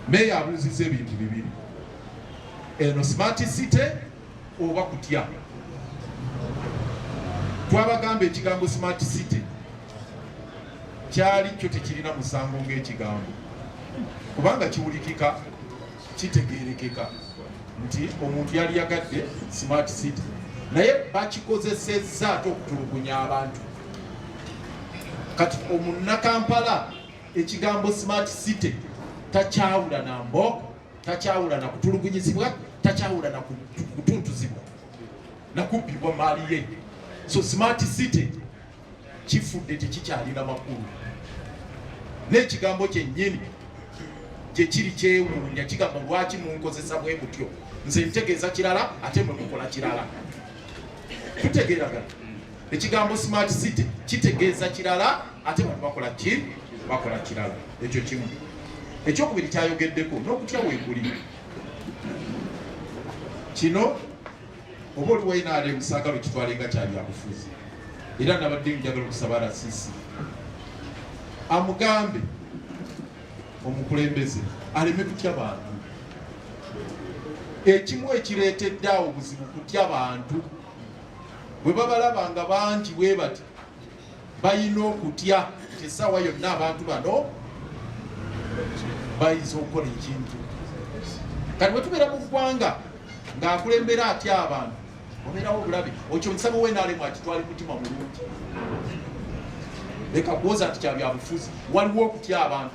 mmeeya abuuzizza ebintu bibiri, eno smart city oba kutya. Twabagamba ekigambo smart city kyali kyo tekirina musango ng'ekigambo, kubanga kiwulikika kitegeerekeka nti omuntu yali yagadde smart city, naye bakikozesezza ate okutulugunya abantu. Kati omunnakampala ekigambo smart city takyawula na mbooko, takyawula na kutulugunyizibwa, takyawula na kutuntuzibwa na kubbibwa maali ye. So smart city kifudde tekikyalina makulu, n'ekigambo kyennyini gye kiri kyewuunya kigamba lwaki munkozesa bwe mutyo, nze ntegeeza kirala ate mwe mukola kirala. Tutegeeragana, ekigambo smart city kitegeeza kirala ate bantu bakola kirala. Ekyo kimu. Ekyokubiri kyayogeddeko n'okutya weekuli. Kino oba oli wainaale musaagalo kitwalenga kyabyabufuzi, era nabadde njagala okusaba RCC amugambe omukulembeze aleme kutya bantu. Ekimu ekireetedde awo obuzibu kutya bantu, bwe babalaba nga bangi bwe bati bayina okutya nti essaawa yonna abantu bano bayinza okukola ekintu. Kati bwe tubeera mu ggwanga ng'akulembera atya abantu, obeerawo obulabe okyo nsaba w'enaalemu akitwale mutima mulungi. Leka kuwoza nti kyabyabufuzi, waliwo okutya abantu.